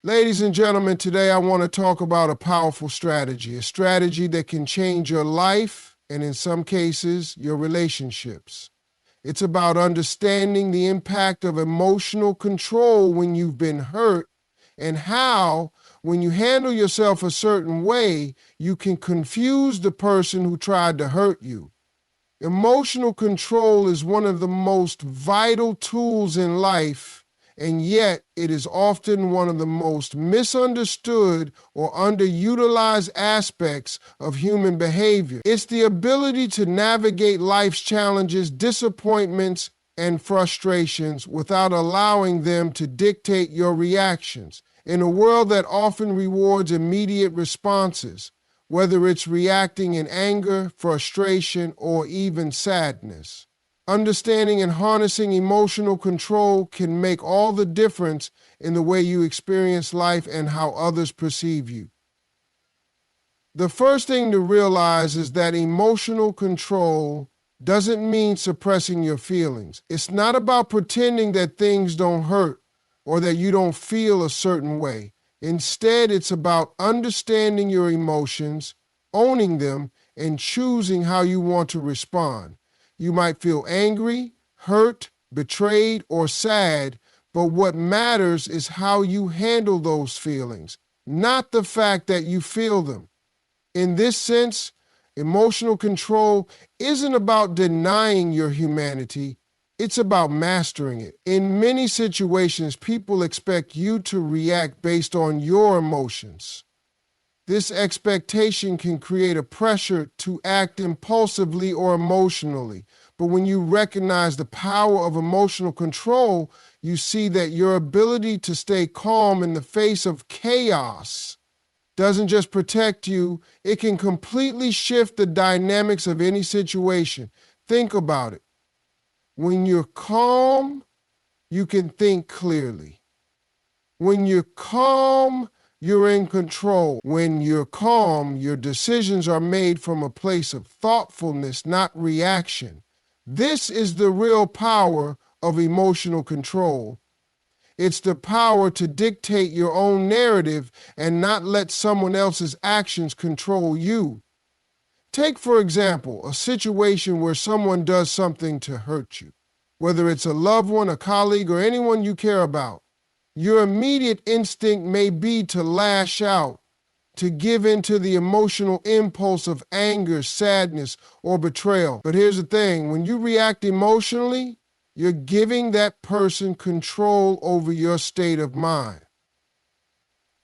Ladies and gentlemen, today I want to talk about a powerful strategy, a strategy that can change your life and, in some cases, your relationships. It's about understanding the impact of emotional control when you've been hurt and how, when you handle yourself a certain way, you can confuse the person who tried to hurt you. Emotional control is one of the most vital tools in life, and yet it is often one of the most misunderstood or underutilized aspects of human behavior. It's the ability to navigate life's challenges, disappointments, and frustrations without allowing them to dictate your reactions. In a world that often rewards immediate responses, whether it's reacting in anger, frustration, or even sadness. Understanding and harnessing emotional control can make all the difference in the way you experience life and how others perceive you. The first thing to realize is that emotional control doesn't mean suppressing your feelings. It's not about pretending that things don't hurt or that you don't feel a certain way. Instead, it's about understanding your emotions, owning them, and choosing how you want to respond. You might feel angry, hurt, betrayed, or sad, but what matters is how you handle those feelings, not the fact that you feel them. In this sense, emotional control isn't about denying your humanity. It's about mastering it. In many situations, people expect you to react based on your emotions. This expectation can create a pressure to act impulsively or emotionally. But when you recognize the power of emotional control, you see that your ability to stay calm in the face of chaos doesn't just protect you, it can completely shift the dynamics of any situation. Think about it. When you're calm, you can think clearly. When you're calm, you're in control. When you're calm, your decisions are made from a place of thoughtfulness, not reaction. This is the real power of emotional control. It's the power to dictate your own narrative and not let someone else's actions control you. Take, for example, a situation where someone does something to hurt you, whether it's a loved one, a colleague, or anyone you care about. Your immediate instinct may be to lash out, to give in to the emotional impulse of anger, sadness, or betrayal. But here's the thing, when you react emotionally, you're giving that person control over your state of mind.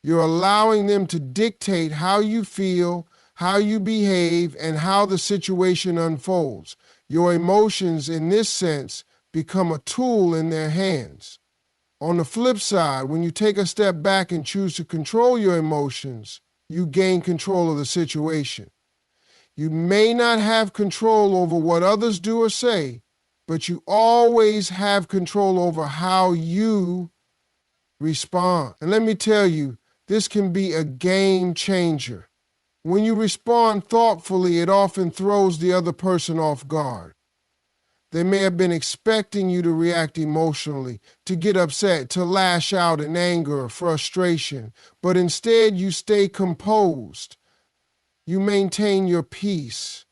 You're allowing them to dictate how you feel, how you behave, and how the situation unfolds. Your emotions, in this sense, become a tool in their hands. On the flip side, when you take a step back and choose to control your emotions, you gain control of the situation. You may not have control over what others do or say, but you always have control over how you respond. And let me tell you, this can be a game changer. When you respond thoughtfully, it often throws the other person off guard. They may have been expecting you to react emotionally, to get upset, to lash out in anger or frustration, but instead you stay composed. You maintain your peace.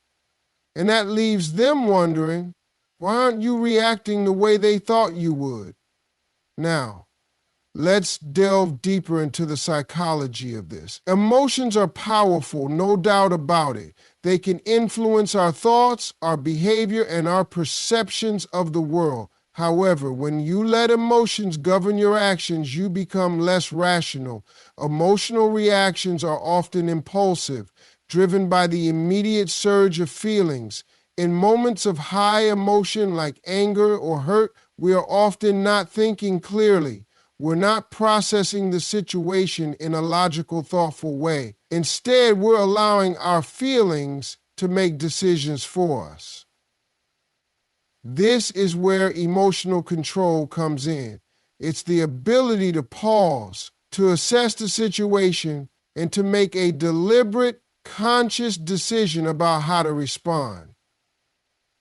And that leaves them wondering, why aren't you reacting the way they thought you would? Now, let's delve deeper into the psychology of this. Emotions are powerful, no doubt about it. They can influence our thoughts, our behavior, and our perceptions of the world. However, when you let emotions govern your actions, you become less rational. Emotional reactions are often impulsive, driven by the immediate surge of feelings. In moments of high emotion like anger or hurt, we are often not thinking clearly. We're not processing the situation in a logical, thoughtful way. Instead, we're allowing our feelings to make decisions for us. This is where emotional control comes in. It's the ability to pause, to assess the situation, and to make a deliberate, conscious decision about how to respond.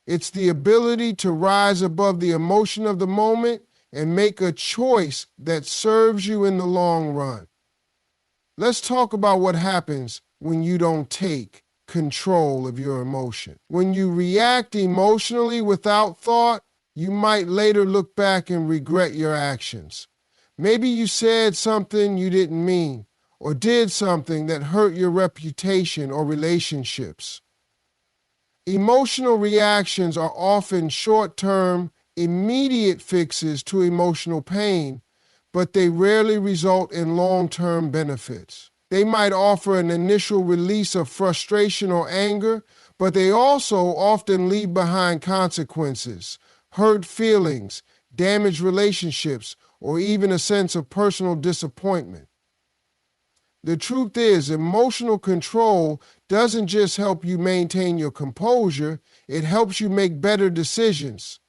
It's the ability to rise above the emotion of the moment and make a choice that serves you in the long run. Let's talk about what happens when you don't take control of your emotion. When you react emotionally without thought, you might later look back and regret your actions. Maybe you said something you didn't mean, or did something that hurt your reputation or relationships. Emotional reactions are often short-term, immediate fixes to emotional pain, but they rarely result in long-term benefits. They might offer an initial release of frustration or anger, but they also often leave behind consequences, hurt feelings, damaged relationships, or even a sense of personal disappointment. The truth is, emotional control doesn't just help you maintain your composure, it helps you make better decisions.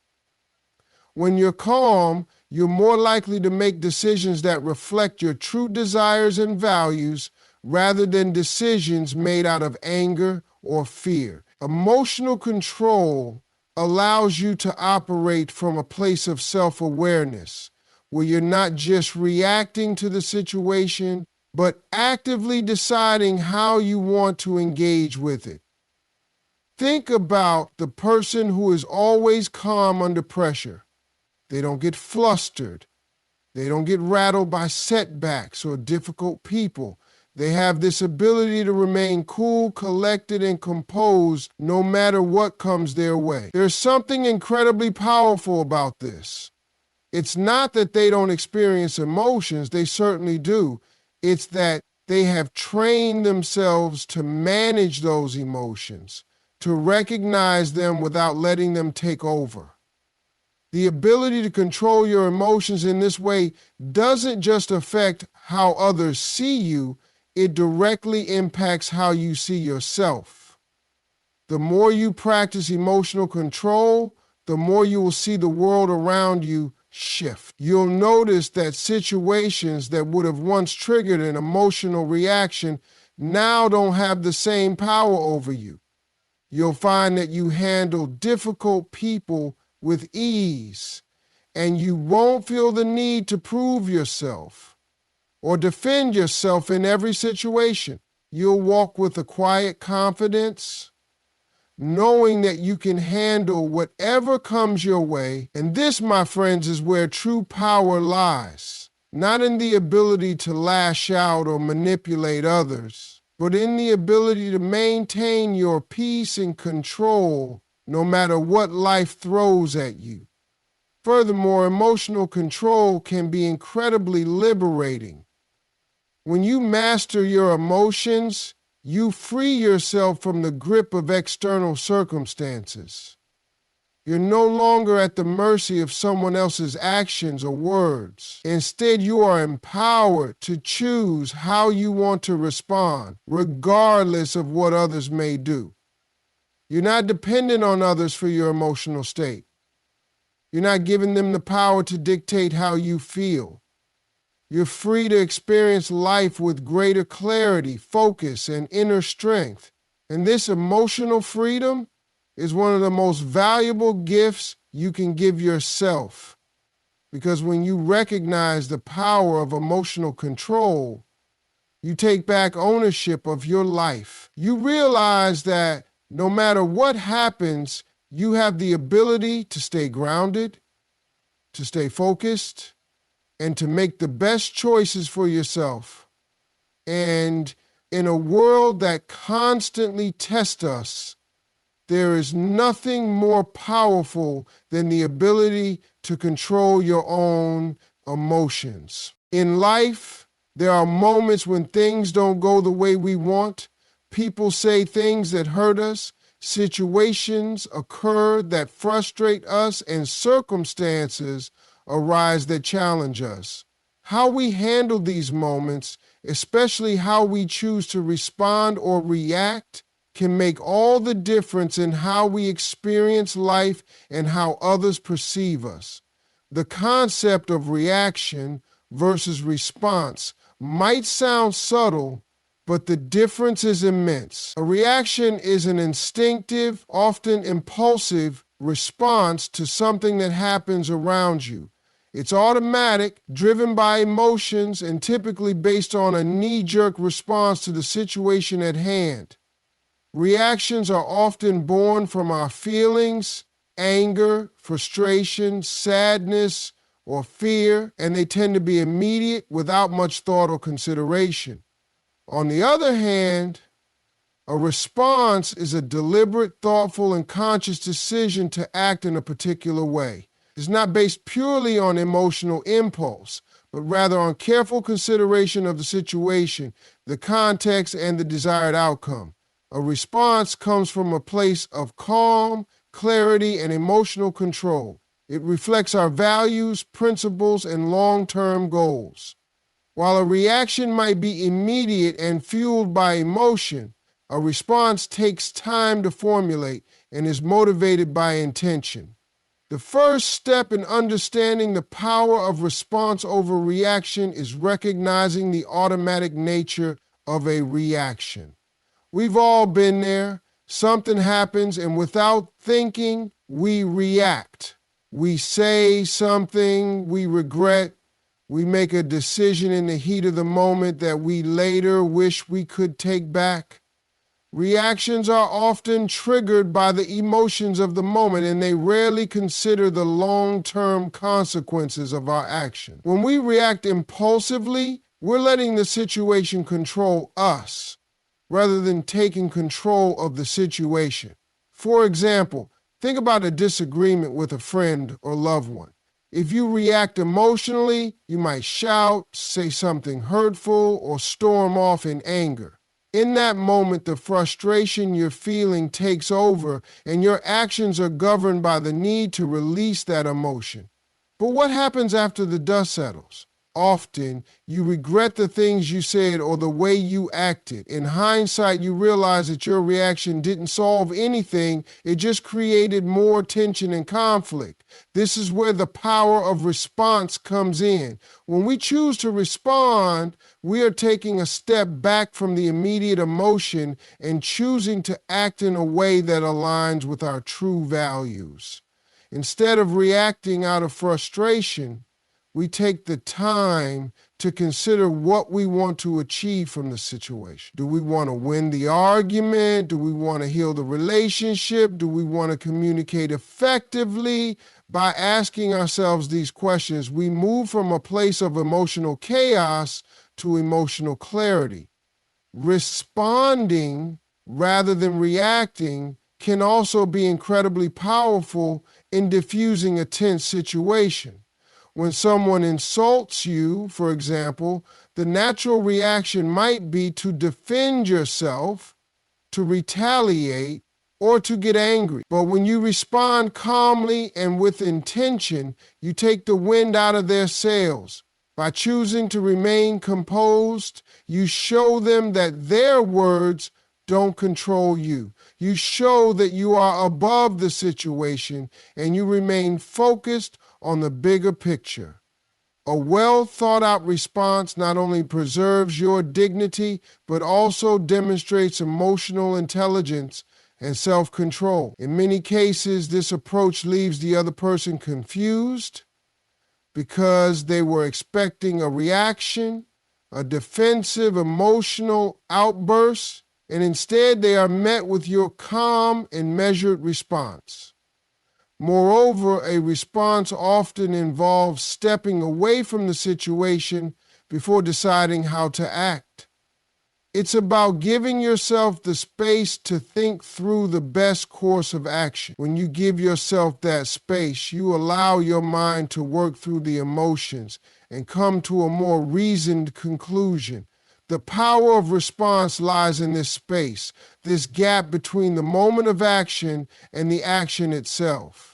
When you're calm, you're more likely to make decisions that reflect your true desires and values rather than decisions made out of anger or fear. Emotional control allows you to operate from a place of self-awareness, where you're not just reacting to the situation, but actively deciding how you want to engage with it. Think about the person who is always calm under pressure. They don't get flustered. They don't get rattled by setbacks or difficult people. They have this ability to remain cool, collected, and composed no matter what comes their way. There's something incredibly powerful about this. It's not that they don't experience emotions, they certainly do. It's that they have trained themselves to manage those emotions, to recognize them without letting them take over. The ability to control your emotions in this way doesn't just affect how others see you, it directly impacts how you see yourself. The more you practice emotional control, the more you will see the world around you shift. You'll notice that situations that would have once triggered an emotional reaction now don't have the same power over you. You'll find that you handle difficult people with ease, and you won't feel the need to prove yourself or defend yourself in every situation. You'll walk with a quiet confidence, knowing that you can handle whatever comes your way. And this, my friends, is where true power lies. Not in the ability to lash out or manipulate others, but in the ability to maintain your peace and control no matter what life throws at you. Furthermore, emotional control can be incredibly liberating. When you master your emotions, you free yourself from the grip of external circumstances. You're no longer at the mercy of someone else's actions or words. Instead, you are empowered to choose how you want to respond, regardless of what others may do. You're not dependent on others for your emotional state. You're not giving them the power to dictate how you feel. You're free to experience life with greater clarity, focus, and inner strength. And this emotional freedom is one of the most valuable gifts you can give yourself. Because when you recognize the power of emotional control, you take back ownership of your life. You realize that no matter what happens, you have the ability to stay grounded, to stay focused, and to make the best choices for yourself. And in a world that constantly tests us, there is nothing more powerful than the ability to control your own emotions. In life, there are moments when things don't go the way we want. People say things that hurt us. Situations occur that frustrate us, and circumstances arise that challenge us. How we handle these moments, especially how we choose to respond or react, can make all the difference in how we experience life and how others perceive us. The concept of reaction versus response might sound subtle, but the difference is immense. A reaction is an instinctive, often impulsive response to something that happens around you. It's automatic, driven by emotions, and typically based on a knee-jerk response to the situation at hand. Reactions are often born from our feelings, anger, frustration, sadness, or fear, and they tend to be immediate without much thought or consideration. On the other hand, a response is a deliberate, thoughtful, and conscious decision to act in a particular way. It's not based purely on emotional impulse, but rather on careful consideration of the situation, the context, and the desired outcome. A response comes from a place of calm, clarity, and emotional control. It reflects our values, principles, and long-term goals. While a reaction might be immediate and fueled by emotion, a response takes time to formulate and is motivated by intention. The first step in understanding the power of response over reaction is recognizing the automatic nature of a reaction. We've all been there. Something happens, and without thinking, we react. We say something we regret. We make a decision in the heat of the moment that we later wish we could take back. Reactions are often triggered by the emotions of the moment, and they rarely consider the long-term consequences of our action. When we react impulsively, we're letting the situation control us, rather than taking control of the situation. For example, think about a disagreement with a friend or loved one. If you react emotionally, you might shout, say something hurtful, or storm off in anger. In that moment, the frustration you're feeling takes over, and your actions are governed by the need to release that emotion. But what happens after the dust settles? Often, you regret the things you said or the way you acted. In hindsight, you realize that your reaction didn't solve anything, it just created more tension and conflict. This is where the power of response comes in. When we choose to respond, we are taking a step back from the immediate emotion and choosing to act in a way that aligns with our true values. Instead of reacting out of frustration, we take the time to consider what we want to achieve from the situation. Do we want to win the argument? Do we want to heal the relationship? Do we want to communicate effectively? By asking ourselves these questions, we move from a place of emotional chaos to emotional clarity. Responding rather than reacting can also be incredibly powerful in diffusing a tense situation. When someone insults you, for example, the natural reaction might be to defend yourself, to retaliate, or to get angry. But when you respond calmly and with intention, you take the wind out of their sails. By choosing to remain composed, you show them that their words don't control you. You show that you are above the situation and you remain focused on the bigger picture. A well-thought-out response not only preserves your dignity, but also demonstrates emotional intelligence and self-control. In many cases, this approach leaves the other person confused because they were expecting a reaction, a defensive, emotional outburst, and instead they are met with your calm and measured response. Moreover, a response often involves stepping away from the situation before deciding how to act. It's about giving yourself the space to think through the best course of action. When you give yourself that space, you allow your mind to work through the emotions and come to a more reasoned conclusion. The power of response lies in this space, this gap between the moment of action and the action itself.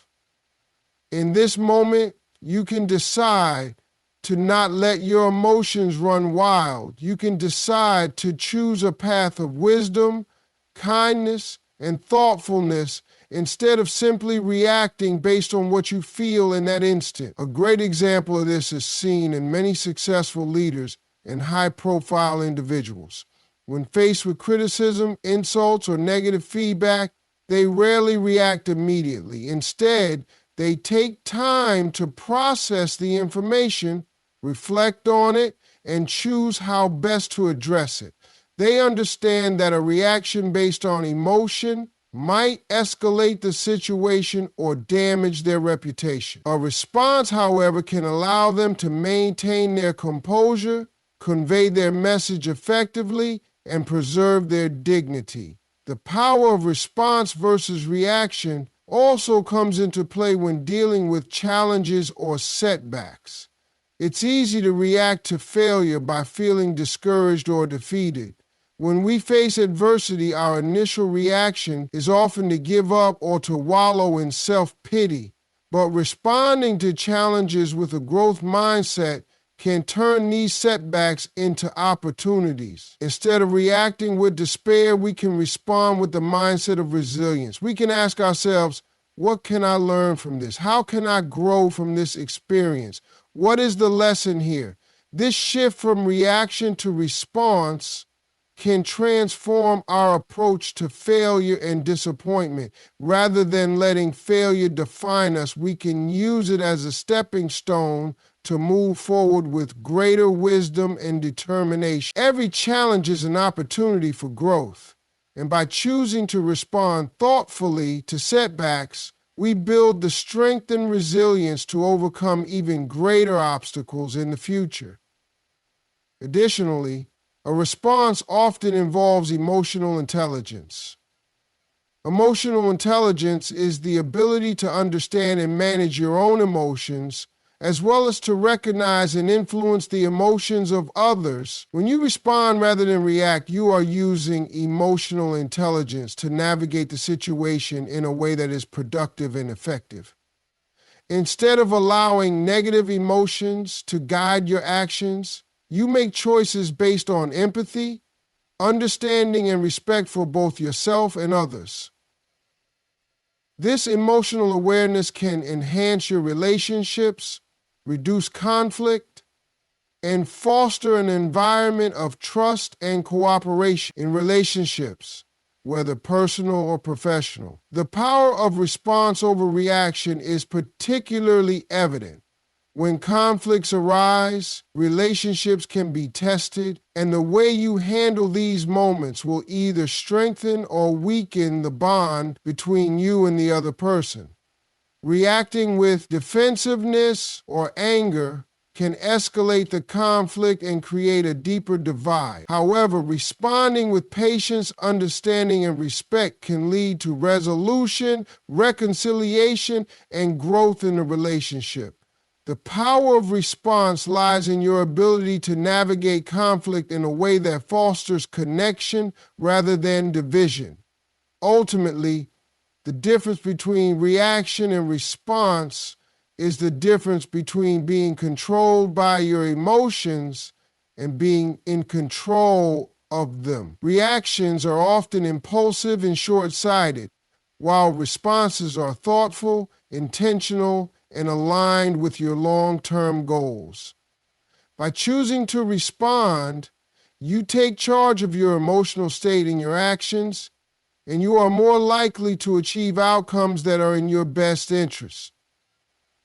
In this moment, you can decide to not let your emotions run wild. You can decide to choose a path of wisdom, kindness, and thoughtfulness instead of simply reacting based on what you feel in that instant. A great example of this is seen in many successful leaders and high-profile individuals. When faced with criticism, insults, or negative feedback, they rarely react immediately. Instead, They take time to process the information, reflect on it, and choose how best to address it. They understand that a reaction based on emotion might escalate the situation or damage their reputation. A response, however, can allow them to maintain their composure, convey their message effectively, and preserve their dignity. The power of response versus reaction also comes into play when dealing with challenges or setbacks. It's easy to react to failure by feeling discouraged or defeated. When we face adversity, our initial reaction is often to give up or to wallow in self-pity. But responding to challenges with a growth mindset can turn these setbacks into opportunities. Instead of reacting with despair, we can respond with the mindset of resilience. We can ask ourselves, what can I learn from this? How can I grow from this experience? What is the lesson here? This shift from reaction to response can transform our approach to failure and disappointment. Rather than letting failure define us, we can use it as a stepping stone to move forward with greater wisdom and determination. Every challenge is an opportunity for growth, and by choosing to respond thoughtfully to setbacks, we build the strength and resilience to overcome even greater obstacles in the future. Additionally, a response often involves emotional intelligence. Emotional intelligence is the ability to understand and manage your own emotions, as well as to recognize and influence the emotions of others. When you respond rather than react, you are using emotional intelligence to navigate the situation in a way that is productive and effective. Instead of allowing negative emotions to guide your actions, you make choices based on empathy, understanding, and respect for both yourself and others. This emotional awareness can enhance your relationships, reduce conflict, and foster an environment of trust and cooperation in relationships, whether personal or professional. The power of response over reaction is particularly evident. When conflicts arise, relationships can be tested, and the way you handle these moments will either strengthen or weaken the bond between you and the other person. Reacting with defensiveness or anger can escalate the conflict and create a deeper divide. However, responding with patience, understanding, and respect can lead to resolution, reconciliation, and growth in the relationship. The power of response lies in your ability to navigate conflict in a way that fosters connection rather than division. Ultimately, the difference between reaction and response is the difference between being controlled by your emotions and being in control of them. Reactions are often impulsive and short-sighted, while responses are thoughtful, intentional, and aligned with your long-term goals. By choosing to respond, you take charge of your emotional state and your actions, and you are more likely to achieve outcomes that are in your best interest.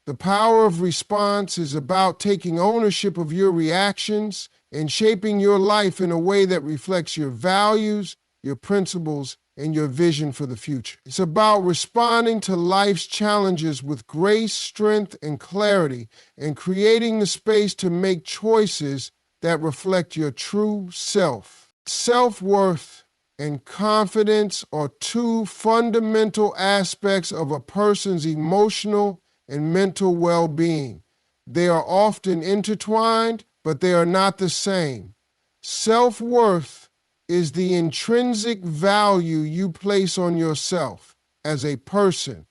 The power of response is about taking ownership of your reactions and shaping your life in a way that reflects your values, your principles, and your vision for the future. It's about responding to life's challenges with grace, strength, and clarity, and creating the space to make choices that reflect your true self. Self-worth and confidence are two fundamental aspects of a person's emotional and mental well-being. They are often intertwined, but they are not the same. Self-worth is the intrinsic value you place on yourself as a person,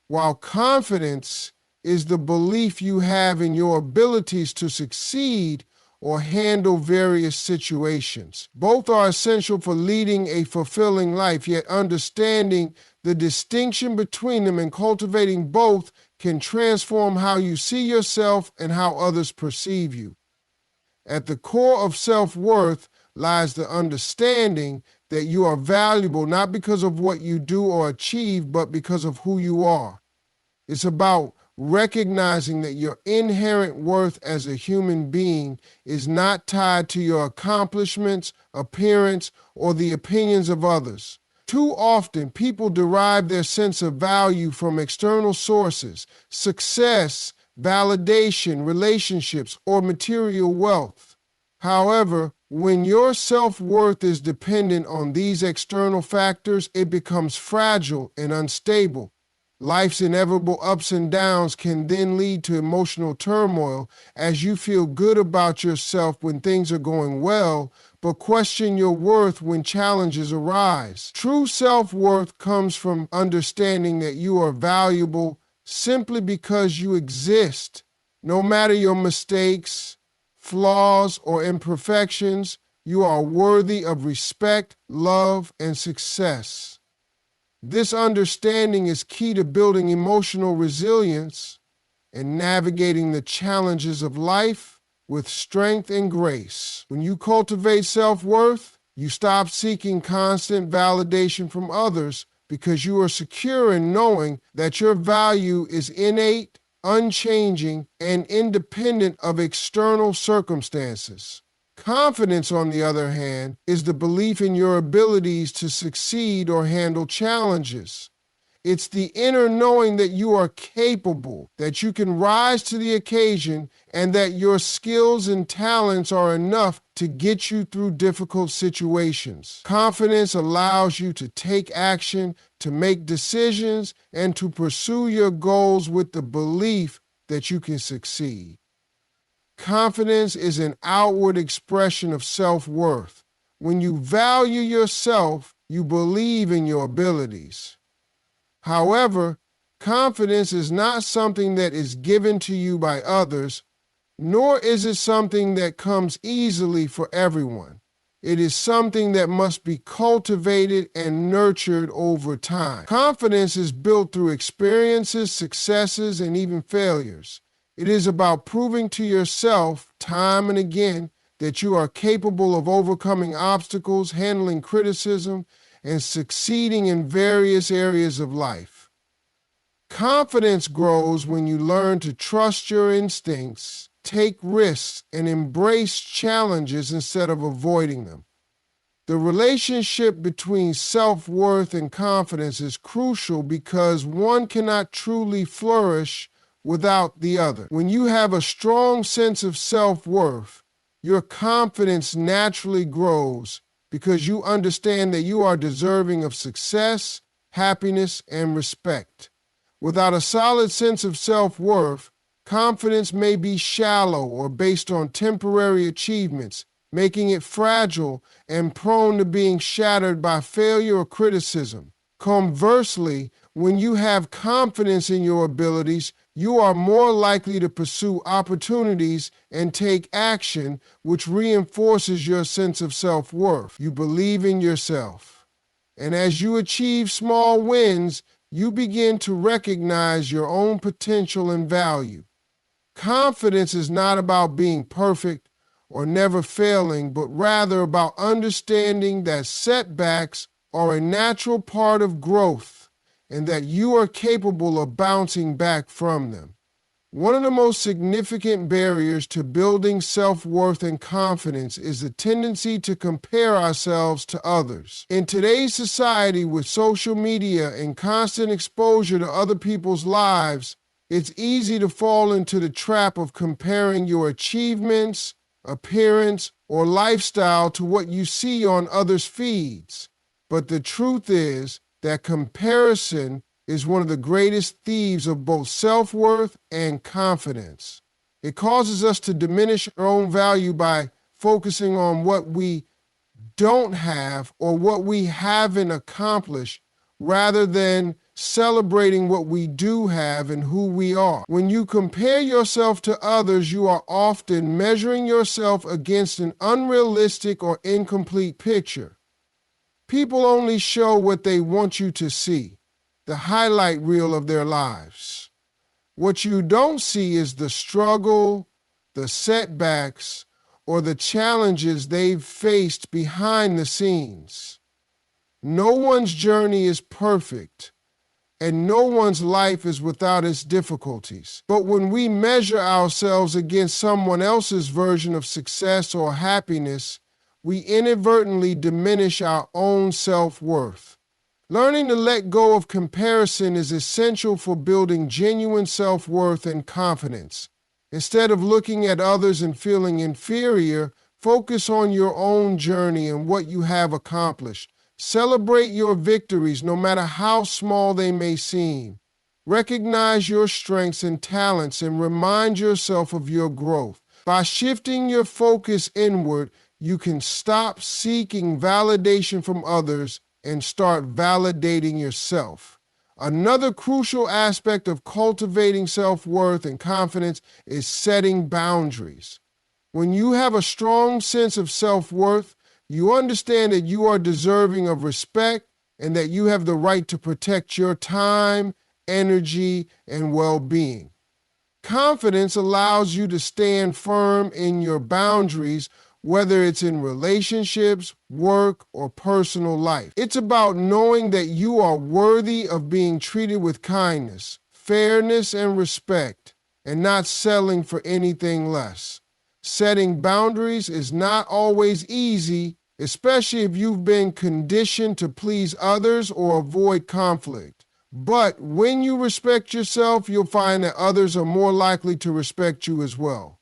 while confidence is the belief you have in your abilities to succeed or handle various situations. Both are essential for leading a fulfilling life, yet understanding the distinction between them and cultivating both can transform how you see yourself and how others perceive you. At the core of self-worth lies the understanding that you are valuable not because of what you do or achieve, but because of who you are. It's about recognizing that your inherent worth as a human being is not tied to your accomplishments, appearance, or the opinions of others. Too often, people derive their sense of value from external sources, success, validation, relationships, or material wealth. However, when your self-worth is dependent on these external factors, it becomes fragile and unstable. Life's inevitable ups and downs can then lead to emotional turmoil as you feel good about yourself when things are going well, but question your worth when challenges arise. True self-worth comes from understanding that you are valuable simply because you exist. No matter your mistakes, flaws, or imperfections, you are worthy of respect, love, and success. This understanding is key to building emotional resilience and navigating the challenges of life with strength and grace. When you cultivate self-worth, you stop seeking constant validation from others because you are secure in knowing that your value is innate, unchanging, and independent of external circumstances. Confidence, on the other hand, is the belief in your abilities to succeed or handle challenges. It's the inner knowing that you are capable, that you can rise to the occasion, and that your skills and talents are enough to get you through difficult situations. Confidence allows you to take action, to make decisions, and to pursue your goals with the belief that you can succeed. Confidence is an outward expression of self-worth. When you value yourself, you believe in your abilities. However, confidence is not something that is given to you by others, nor is it something that comes easily for everyone. It is something that must be cultivated and nurtured over time. Confidence is built through experiences, successes, and even failures. It is about proving to yourself time and again that you are capable of overcoming obstacles, handling criticism, and succeeding in various areas of life. Confidence grows when you learn to trust your instincts, take risks, and embrace challenges instead of avoiding them. The relationship between self-worth and confidence is crucial because one cannot truly flourish without the other. When you have a strong sense of self-worth, your confidence naturally grows because you understand that you are deserving of success, happiness, and respect. Without a solid sense of self-worth, confidence may be shallow or based on temporary achievements, making it fragile and prone to being shattered by failure or criticism. Conversely, when you have confidence in your abilities, you are more likely to pursue opportunities and take action, which reinforces your sense of self-worth. You believe in yourself. And as you achieve small wins, you begin to recognize your own potential and value. Confidence is not about being perfect or never failing, but rather about understanding that setbacks are a natural part of growth and that you are capable of bouncing back from them. One of the most significant barriers to building self-worth and confidence is the tendency to compare ourselves to others. In today's society, with social media and constant exposure to other people's lives, it's easy to fall into the trap of comparing your achievements, appearance, or lifestyle to what you see on others' feeds. But the truth is that comparison is one of the greatest thieves of both self-worth and confidence. It causes us to diminish our own value by focusing on what we don't have or what we haven't accomplished, rather than celebrating what we do have and who we are. When you compare yourself to others, you are often measuring yourself against an unrealistic or incomplete picture. People only show what they want you to see, the highlight reel of their lives. What you don't see is the struggle, the setbacks, or the challenges they've faced behind the scenes. No one's journey is perfect, and no one's life is without its difficulties. But when we measure ourselves against someone else's version of success or happiness, we inadvertently diminish our own self-worth. Learning to let go of comparison is essential for building genuine self-worth and confidence. Instead of looking at others and feeling inferior, focus on your own journey and what you have accomplished. Celebrate your victories, no matter how small they may seem. Recognize your strengths and talents and remind yourself of your growth. By shifting your focus inward, you can stop seeking validation from others and start validating yourself. Another crucial aspect of cultivating self-worth and confidence is setting boundaries. When you have a strong sense of self-worth, you understand that you are deserving of respect and that you have the right to protect your time, energy, and well-being. Confidence allows you to stand firm in your boundaries, whether it's in relationships, work, or personal life. It's about knowing that you are worthy of being treated with kindness, fairness, and respect, and not settling for anything less. Setting boundaries is not always easy, especially if you've been conditioned to please others or avoid conflict. But when you respect yourself, you'll find that others are more likely to respect you as well.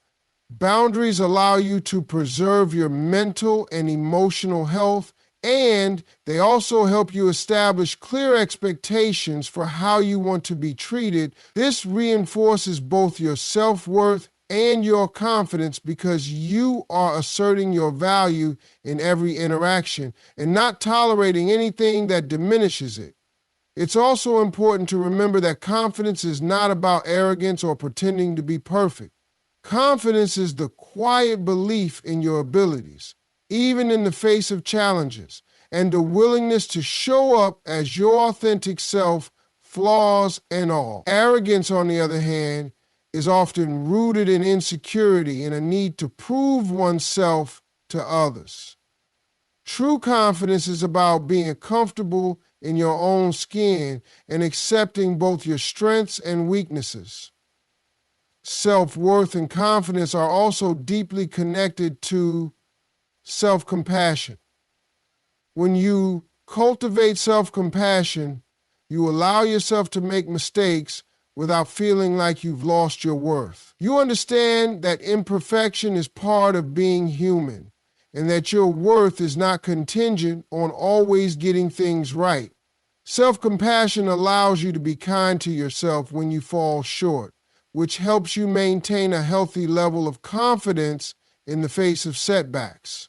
Boundaries allow you to preserve your mental and emotional health, and they also help you establish clear expectations for how you want to be treated. This reinforces both your self-worth and your confidence because you are asserting your value in every interaction and not tolerating anything that diminishes it. It's also important to remember that confidence is not about arrogance or pretending to be perfect. Confidence is the quiet belief in your abilities, even in the face of challenges, and the willingness to show up as your authentic self, flaws and all. Arrogance, on the other hand, is often rooted in insecurity and a need to prove oneself to others. True confidence is about being comfortable in your own skin and accepting both your strengths and weaknesses. Self-worth and confidence are also deeply connected to self-compassion. When you cultivate self-compassion, you allow yourself to make mistakes without feeling like you've lost your worth. You understand that imperfection is part of being human and that your worth is not contingent on always getting things right. Self-compassion allows you to be kind to yourself when you fall short, which helps you maintain a healthy level of confidence in the face of setbacks.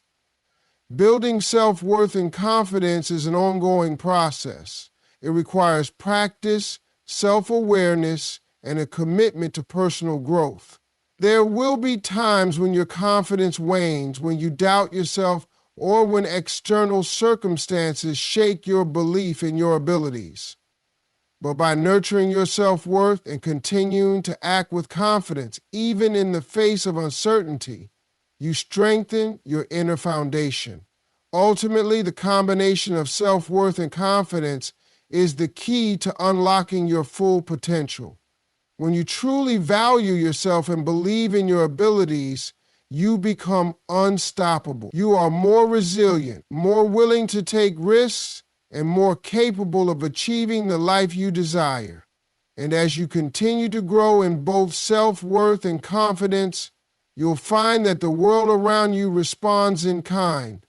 Building self-worth and confidence is an ongoing process. It requires practice, self-awareness, and a commitment to personal growth. There will be times when your confidence wanes, when you doubt yourself, or when external circumstances shake your belief in your abilities. But by nurturing your self-worth and continuing to act with confidence, even in the face of uncertainty, you strengthen your inner foundation. Ultimately, the combination of self-worth and confidence is the key to unlocking your full potential. When you truly value yourself and believe in your abilities, you become unstoppable. You are more resilient, more willing to take risks, and more capable of achieving the life you desire. And as you continue to grow in both self-worth and confidence, you'll find that the world around you responds in kind,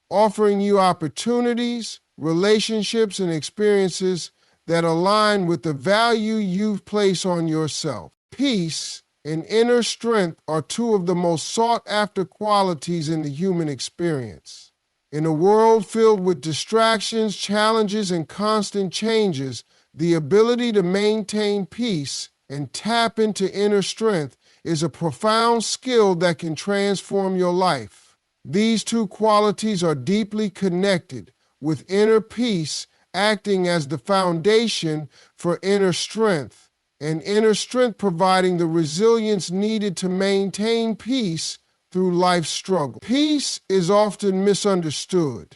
offering you opportunities, relationships, and experiences that align with the value you've placed on yourself. Peace and inner strength are two of the most sought-after qualities in the human experience. In a world filled with distractions, challenges, and constant changes, the ability to maintain peace and tap into inner strength is a profound skill that can transform your life. These two qualities are deeply connected, with inner peace acting as the foundation for inner strength, and inner strength providing the resilience needed to maintain peace through life's struggle. Peace is often misunderstood.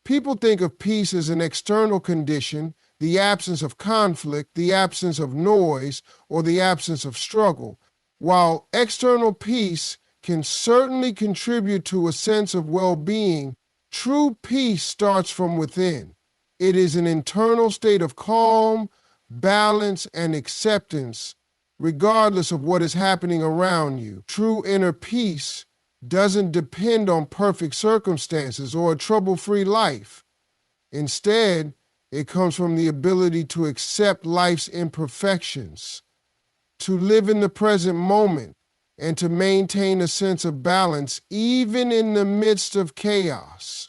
People think of peace as an external condition the absence of conflict, the absence of noise, or the absence of struggle. While external peace can certainly contribute to a sense of well-being, true peace starts from within. It is an internal state of calm, balance, and acceptance, regardless of what is happening around you. True inner peace doesn't depend on perfect circumstances or a trouble-free life. Instead, it comes from the ability to accept life's imperfections, to live in the present moment, and to maintain a sense of balance even in the midst of chaos.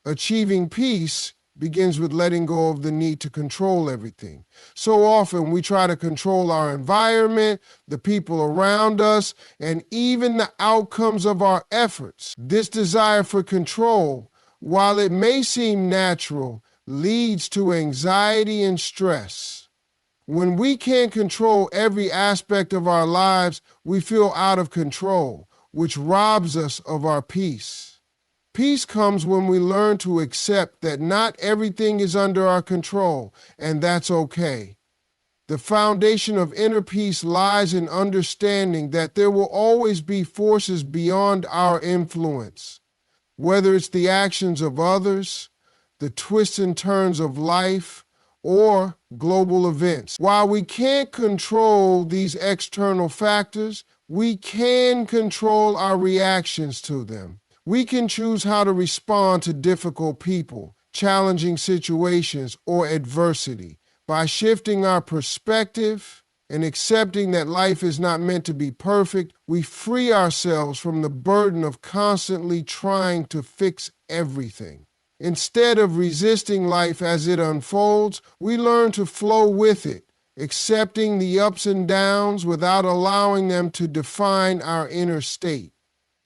Achieving peace begins with letting go of the need to control everything. So often we try to control our environment, the people around us, and even the outcomes of our efforts. This desire for control, while it may seem natural, leads to anxiety and stress. When we can't control every aspect of our lives, we feel out of control, which robs us of our peace. Peace comes when we learn to accept that not everything is under our control, and that's okay. The foundation of inner peace lies in understanding that there will always be forces beyond our influence, whether it's the actions of others, the twists and turns of life, or global events. While we can't control these external factors, we can control our reactions to them. We can choose how to respond to difficult people, challenging situations, or adversity. By shifting our perspective and accepting that life is not meant to be perfect, we free ourselves from the burden of constantly trying to fix everything. Instead of resisting life as it unfolds, we learn to flow with it, accepting the ups and downs without allowing them to define our inner state.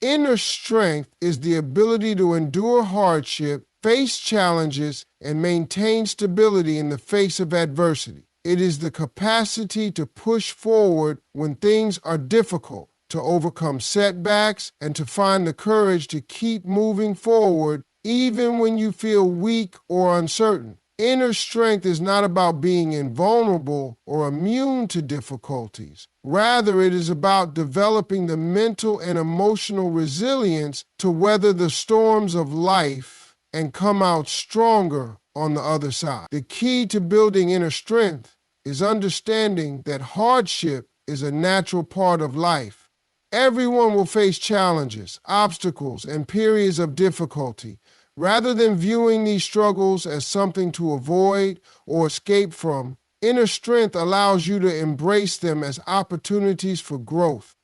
Inner strength is the ability to endure hardship, face challenges, and maintain stability in the face of adversity. It is the capacity to push forward when things are difficult, to overcome setbacks, and to find the courage to keep moving forward even when you feel weak or uncertain. Inner strength is not about being invulnerable or immune to difficulties. Rather, it is about developing the mental and emotional resilience to weather the storms of life and come out stronger on the other side. The key to building inner strength is understanding that hardship is a natural part of life. Everyone will face challenges, obstacles, and periods of difficulty. Rather than viewing these struggles as something to avoid or escape from, inner strength allows you to embrace them as opportunities for growth.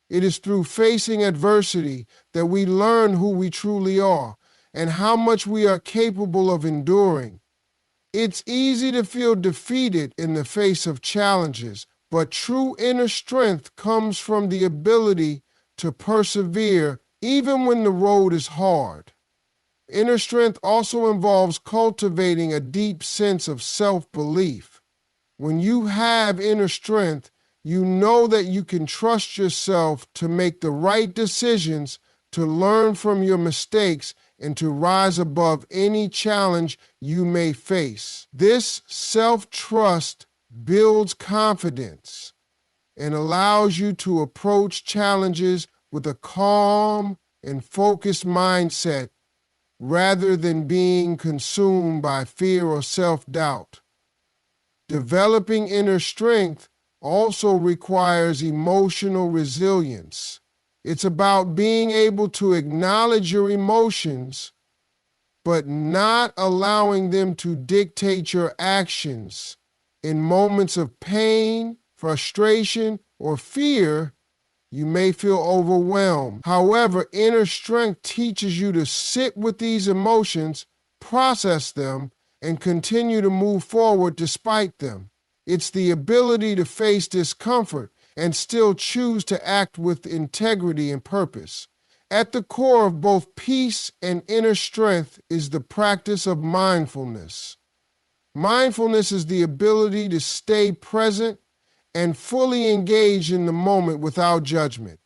It is through facing adversity that we learn who we truly are and how much we are capable of enduring. It's easy to feel defeated in the face of challenges, but true inner strength comes from the ability to persevere even when the road is hard. Inner strength also involves cultivating a deep sense of self-belief. When you have inner strength, you know that you can trust yourself to make the right decisions, to learn from your mistakes, and to rise above any challenge you may face. This self-trust builds confidence and allows you to approach challenges with a calm and focused mindset rather than being consumed by fear or self-doubt. Developing inner strength also requires emotional resilience. It's about being able to acknowledge your emotions, but not allowing them to dictate your actions. In moments of pain, frustration, or fear, you may feel overwhelmed. However, inner strength teaches you to sit with these emotions, process them, and continue to move forward despite them. It's the ability to face discomfort and still choose to act with integrity and purpose. At the core of both peace and inner strength is the practice of mindfulness. Mindfulness is the ability to stay present and fully engage in the moment without judgment.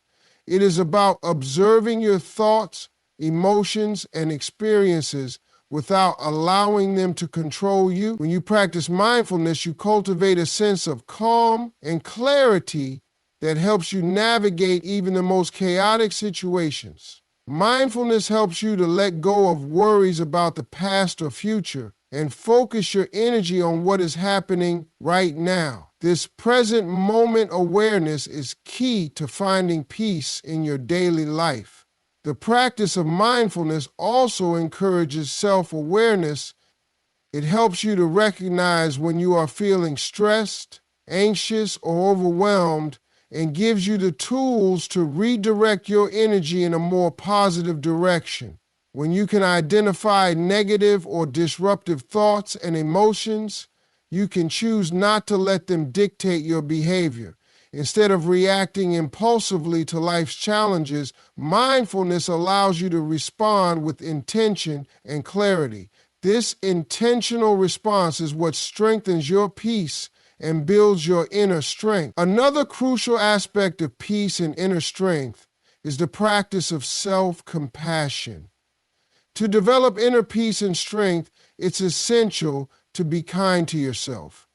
It is about observing your thoughts, emotions, and experiences without allowing them to control you. When you practice mindfulness, you cultivate a sense of calm and clarity that helps you navigate even the most chaotic situations. Mindfulness helps you to let go of worries about the past or future and focus your energy on what is happening right now. This present moment awareness is key to finding peace in your daily life. The practice of mindfulness also encourages self-awareness. It helps you to recognize when you are feeling stressed, anxious, or overwhelmed, and gives you the tools to redirect your energy in a more positive direction. When you can identify negative or disruptive thoughts and emotions, you can choose not to let them dictate your behavior. Instead of reacting impulsively to life's challenges, mindfulness allows you to respond with intention and clarity. This intentional response is what strengthens your peace and builds your inner strength. Another crucial aspect of peace and inner strength is the practice of self-compassion. To develop inner peace and strength, it's essential to be kind to yourself.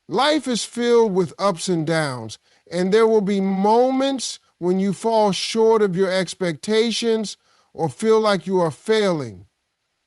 Life is filled with ups and downs, and there will be moments when you fall short of your expectations or feel like you are failing.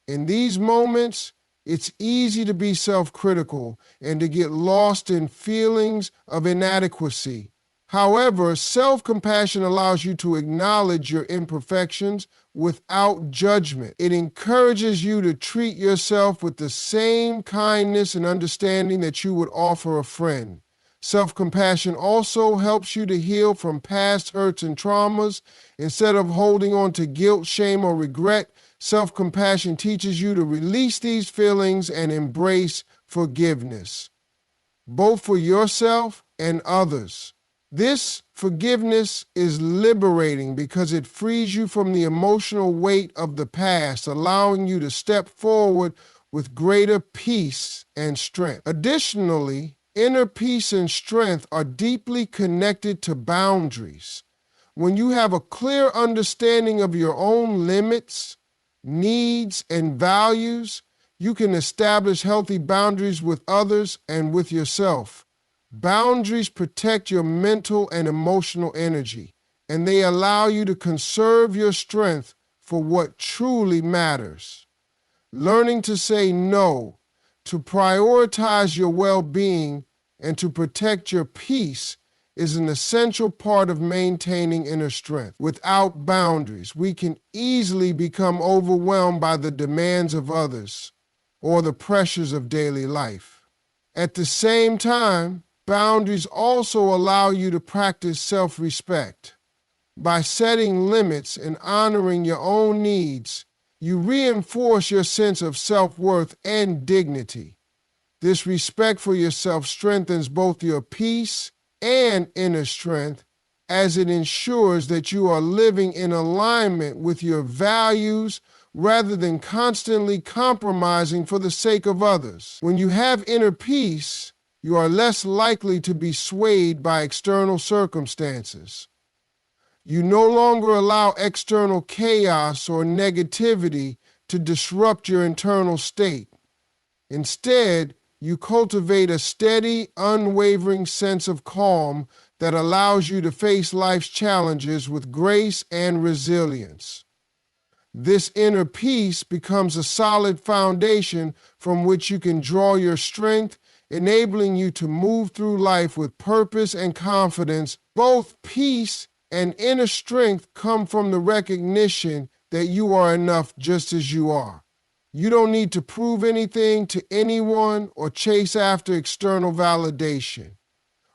In these moments, it's easy to be self-critical and to get lost in feelings of inadequacy. However, self-compassion allows you to acknowledge your imperfections without judgment. It encourages you to treat yourself with the same kindness and understanding that you would offer a friend. Self-compassion also helps you to heal from past hurts and traumas. Instead of holding on to guilt, shame, or regret, self-compassion teaches you to release these feelings and embrace forgiveness, both for yourself and others. This forgiveness is liberating because it frees you from the emotional weight of the past, allowing you to step forward with greater peace and strength. Additionally, inner peace and strength are deeply connected to boundaries. When you have a clear understanding of your own limits, needs, and values, you can establish healthy boundaries with others and with yourself. Boundaries protect your mental and emotional energy, and they allow you to conserve your strength for what truly matters. Learning to say no, to prioritize your well-being, and to protect your peace is an essential part of maintaining inner strength. Without boundaries, we can easily become overwhelmed by the demands of others or the pressures of daily life. At the same time, boundaries also allow you to practice self-respect. By setting limits and honoring your own needs, you reinforce your sense of self-worth and dignity. This respect for yourself strengthens both your peace and inner strength, as it ensures that you are living in alignment with your values rather than constantly compromising for the sake of others. When you have inner peace, you are less likely to be swayed by external circumstances. You no longer allow external chaos or negativity to disrupt your internal state. Instead, you cultivate a steady, unwavering sense of calm that allows you to face life's challenges with grace and resilience. This inner peace becomes a solid foundation from which you can draw your strength, enabling you to move through life with purpose and confidence. Both peace and inner strength come from the recognition that you are enough just as you are. You don't need to prove anything to anyone or chase after external validation.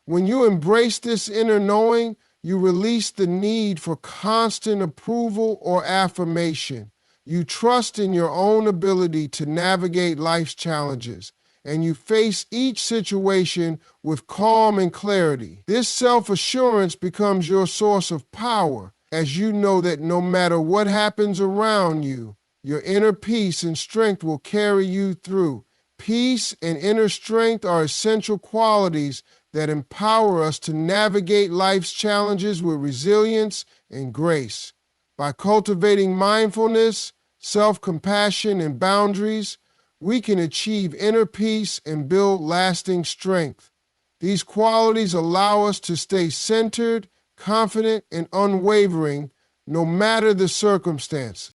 When you embrace this inner knowing, you release the need for constant approval or affirmation. You trust in your own ability to navigate life's challenges, and you face each situation with calm and clarity. This self-assurance becomes your source of power, as you know that no matter what happens around you, your inner peace and strength will carry you through. Peace and inner strength are essential qualities that empower us to navigate life's challenges with resilience and grace. By cultivating mindfulness, self-compassion, and boundaries, we can achieve inner peace and build lasting strength. These qualities allow us to stay centered, confident, and unwavering no matter the circumstance.